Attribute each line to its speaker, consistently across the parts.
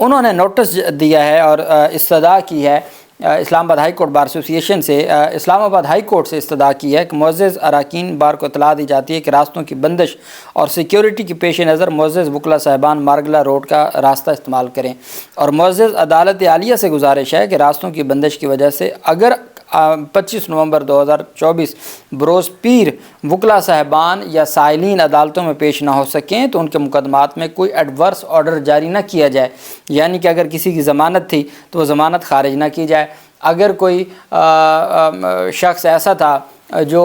Speaker 1: انہوں نے نوٹس دیا ہے اور استدعا کی ہے اسلام آباد ہائی کورٹ بار ایسوسی ایشن سے، اسلام آباد ہائی کورٹ سے استدعا کی ہے کہ معزز اراکین بار کو اطلاع دی جاتی ہے کہ راستوں کی بندش اور سیکیورٹی کے پیش نظر معزز وکلا صاحبان مارگلا روڈ کا راستہ استعمال کریں، اور معزز عدالت عالیہ سے گزارش ہے کہ راستوں کی بندش کی وجہ سے اگر 25 نومبر 2024 بروز پیر وکلا صاحبان یا سائلین عدالتوں میں پیش نہ ہو سکیں تو ان کے مقدمات میں کوئی ایڈورس آرڈر جاری نہ کیا جائے، یعنی کہ اگر کسی کی ضمانت تھی تو وہ ضمانت خارج نہ کی جائے، اگر کوئی شخص ایسا تھا جو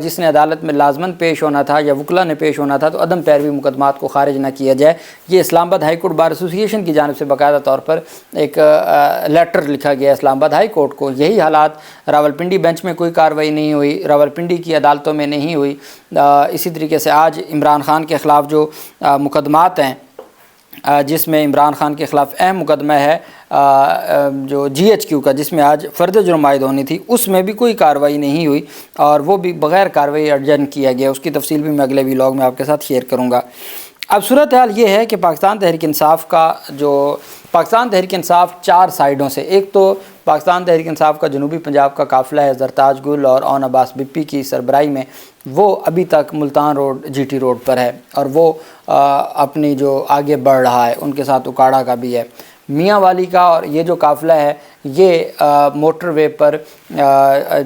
Speaker 1: جس نے عدالت میں لازماً پیش ہونا تھا یا وکلا نے پیش ہونا تھا تو عدم پیروی مقدمات کو خارج نہ کیا جائے۔ یہ اسلام آباد ہائی کورٹ بار ایسوسی ایشن کی جانب سے باقاعدہ طور پر ایک لیٹر لکھا گیا اسلام آباد ہائی کورٹ کو۔ یہی حالات راولپنڈی بینچ میں کوئی کارروائی نہیں ہوئی، راولپنڈی کی عدالتوں میں نہیں ہوئی۔ اسی طریقے سے آج عمران خان کے خلاف جو مقدمات ہیں، جس میں عمران خان کے خلاف اہم مقدمہ ہے جو GHQ کا، جس میں آج فرد جرم عائد ہونی تھی، اس میں بھی کوئی کارروائی نہیں ہوئی اور وہ بھی بغیر کارروائی ایڈجرن کیا گیا۔ اس کی تفصیل بھی میں اگلے ویلاگ میں آپ کے ساتھ شیئر کروں گا۔ اب صورتحال یہ ہے کہ پاکستان تحریک انصاف کا پاکستان تحریک انصاف 4 سائیڈوں سے، ایک تو پاکستان تحریک انصاف کا جنوبی پنجاب کا قافلہ ہے زرتاج گل اور اون عباس بپی کی سربراہی میں، وہ ابھی تک ملتان روڈ GT روڈ پر ہے اور وہ اپنی جو آگے بڑھ رہا ہے، ان کے ساتھ اکاڑا کا بھی ہے۔ میاں والی کا اور یہ جو قافلہ ہے یہ موٹر وے پر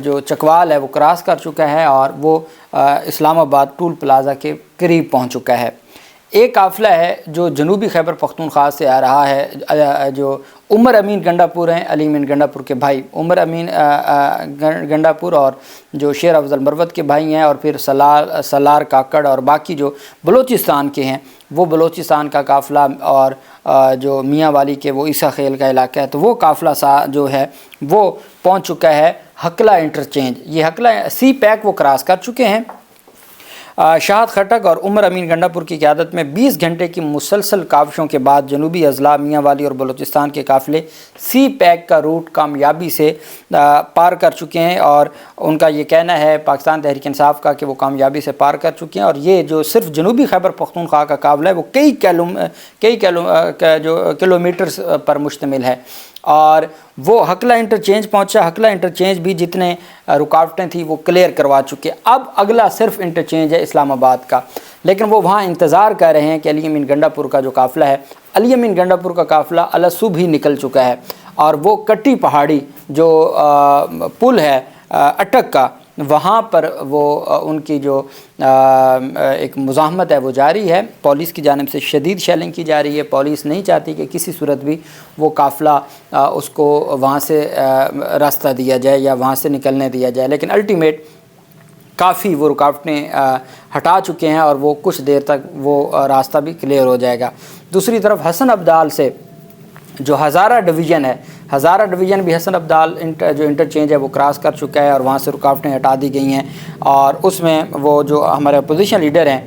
Speaker 1: جو چکوال ہے وہ کراس کر چکا ہے اور وہ اسلام آباد ٹول پلازا کے قریب پہنچ چکا ہے۔ ایک قافلہ ہے جو جنوبی خیبر پختونخوا سے آ رہا ہے، جو عمر امین گنڈا پور ہیں، علی امین گنڈا پور کے بھائی عمر امین گنڈا پور اور جو شیر افضل مروت کے بھائی ہیں، اور پھر سلار کاکڑ اور باقی جو بلوچستان کے ہیں، وہ بلوچستان کا قافلہ اور جو میاں والی کے وہ عیسیٰ خیل کا علاقہ ہے، تو وہ قافلہ جو ہے وہ پہنچ چکا ہے حقلہ انٹرچینج۔ یہ حقلہ سی پیک وہ کراس کر چکے ہیں۔ شاہد خٹک اور عمر امین گنڈا پور کی قیادت میں 20 گھنٹے کی مسلسل کاوشوں کے بعد جنوبی اضلاع میاں والی اور بلوچستان کے قافلے سی پیک کا روٹ کامیابی سے پار کر چکے ہیں، اور ان کا یہ کہنا ہے پاکستان تحریک انصاف کا کہ وہ کامیابی سے پار کر چکے ہیں، اور یہ جو صرف جنوبی خیبر پختونخوا کا قافلہ ہے وہ کئی کلومیٹرز پر مشتمل ہے، اور وہ حقلہ انٹرچینج پہنچا۔ حقلہ انٹرچینج بھی جتنے رکاوٹیں تھیں وہ کلیئر کروا چکے۔ اب اگلا صرف انٹرچینج ہے اسلام آباد کا، لیکن وہ وہاں انتظار کر رہے ہیں کہ علی امین گنڈا پور کا جو قافلہ ہے، علی امین گنڈا پور کا قافلہ صبح ہی نکل چکا ہے، اور وہ کٹی پہاڑی جو پل ہے اٹک کا، وہاں پر وہ ان کی جو ایک مزاحمت ہے وہ جاری ہے۔ پولیس کی جانب سے شدید شیلنگ کی جا رہی ہے۔ پولیس نہیں چاہتی کہ کسی صورت بھی وہ قافلہ اس کو وہاں سے راستہ دیا جائے یا وہاں سے نکلنے دیا جائے، لیکن الٹیمیٹ کافی وہ رکاوٹیں ہٹا چکے ہیں اور وہ کچھ دیر تک وہ راستہ بھی کلیئر ہو جائے گا۔ دوسری طرف حسن ابدال سے جو ہزارہ ڈویژن ہے، ہزارہ ڈویژن بھی حسن ابدال جو انٹرچینج ہے وہ کراس کر چکا ہے اور وہاں سے رکاوٹیں ہٹا دی گئی ہیں، اور اس میں وہ جو ہمارے اپوزیشن لیڈر ہیں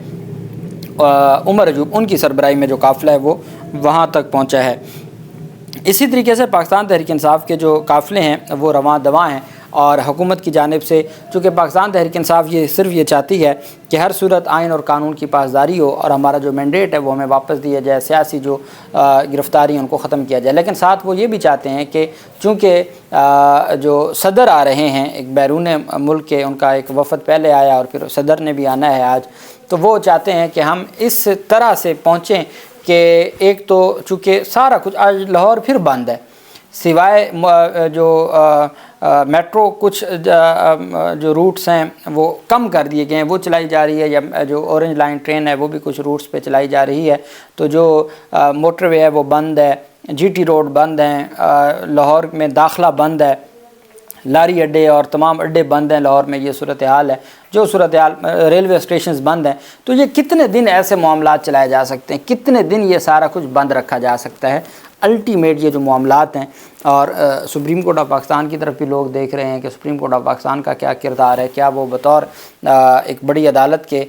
Speaker 1: عمر ایوب، ان کی سربراہی میں جو قافلہ ہے وہ وہاں تک پہنچا ہے۔ اسی طریقے سے پاکستان تحریک انصاف کے جو قافلے ہیں وہ رواں دواں ہیں، اور حکومت کی جانب سے چونکہ پاکستان تحریک انصاف صرف یہ چاہتی ہے کہ ہر صورت آئین اور قانون کی پاسداری ہو اور ہمارا جو مینڈیٹ ہے وہ ہمیں واپس دیا جائے، سیاسی جو گرفتاری ہیں ان کو ختم کیا جائے، لیکن ساتھ وہ یہ بھی چاہتے ہیں کہ چونکہ جو صدر آ رہے ہیں ایک بیرون ملک کے، ان کا ایک وفد پہلے آیا اور پھر صدر نے بھی آنا ہے آج، تو وہ چاہتے ہیں کہ ہم اس طرح سے پہنچیں کہ ایک تو چونکہ سارا کچھ آج لاہور پھر بند ہے، سوائے جو میٹرو کچھ جو روٹس ہیں وہ کم کر دیے گئے ہیں، وہ چلائی جا رہی ہے، یا جو اورنج لائن ٹرین ہے وہ بھی کچھ روٹس پہ چلائی جا رہی ہے، تو جو موٹر وے ہے وہ بند ہے، GT روڈ بند ہیں، لاہور میں داخلہ بند ہے، لاری اڈے اور تمام اڈے بند ہیں لاہور میں، یہ صورتحال ہے۔ جو صورتحال ریلوے اسٹیشنز بند ہیں، تو یہ کتنے دن ایسے معاملات چلائے جا سکتے ہیں، کتنے دن یہ سارا کچھ بند رکھا جا سکتا ہے؟ الٹیمیٹ یہ جو معاملات ہیں اور سپریم کورٹ آف پاکستان کی طرف بھی لوگ دیکھ رہے ہیں کہ سپریم کورٹ آف پاکستان کا کیا کردار ہے، کیا وہ بطور ایک بڑی عدالت کے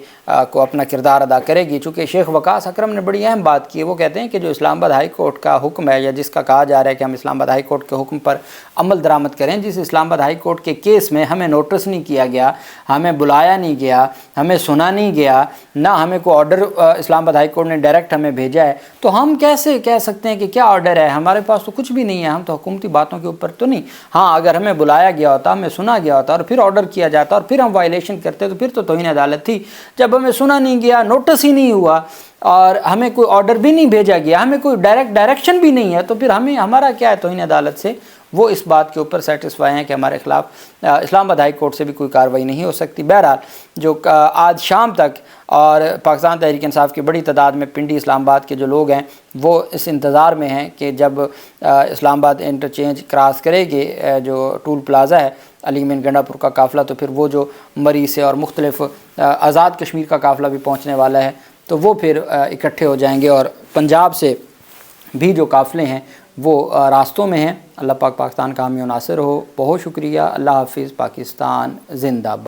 Speaker 1: کو اپنا کردار ادا کرے گی۔ چونکہ شیخ وقاص اکرم نے بڑی اہم بات کی ہے، وہ کہتے ہیں کہ جو اسلام آباد ہائی کورٹ کا حکم ہے، یا جس کا کہا جا رہا ہے کہ ہم اسلام آباد ہائی کورٹ کے حکم پر عمل درآمد کریں، جس اسلام آباد ہائی کورٹ کے کیس میں ہمیں نوٹس نہیں کیا گیا، ہمیں بلایا نہیں گیا، ہمیں سنا نہیں گیا، نہ ہمیں کوئی آرڈر اسلام آباد ہائی کورٹ نے ڈائریکٹ ہمیں بھیجا ہے، تو ہم کیسے کہہ سکتے ہیں کہ کیا آرڈر ہے؟ ہمارے پاس تو کچھ بھی نہیں ہے، ہم تو حکومتی باتوں کے اوپر تو نہیں۔ ہاں، اگر ہمیں بلایا گیا ہوتا، ہمیں سنا گیا ہوتا اور پھر آرڈر کیا جاتا اور پھر ہم وائلیشن کرتے تو پھر تو توہین عدالت تھی۔ جب ہمیں سنا نہیں گیا، نوٹس ہی نہیں ہوا اور ہمیں کوئی آرڈر بھی نہیں بھیجا گیا، ہمیں کوئی ڈائریکشن بھی نہیں ہے، تو پھر ہمارا کیا ہے توہین عدالت سے؟ وہ اس بات کے اوپر سیٹسفائی ہیں کہ ہمارے خلاف اسلام آباد ہائی کورٹ سے بھی کوئی کارروائی نہیں ہو سکتی۔ بہرحال جو آج شام تک اور پاکستان تحریک انصاف کی بڑی تعداد میں پنڈی اسلام آباد کے جو لوگ ہیں وہ اس انتظار میں ہیں کہ جب اسلام آباد انٹرچینج کراس کرے گی جو ٹول پلازا ہے علی مین گنڈا پور کا قافلہ، تو پھر وہ جو مری سے اور مختلف آزاد کشمیر کا قافلہ بھی پہنچنے والا ہے، تو وہ پھر اکٹھے ہو جائیں گے اور پنجاب سے بھی جو قافلے ہیں وہ راستوں میں ہیں۔ اللہ پاک پاکستان کا حامی و ناصر ہو۔ بہت شکریہ۔ اللہ حافظ۔ پاکستان زندہ باد۔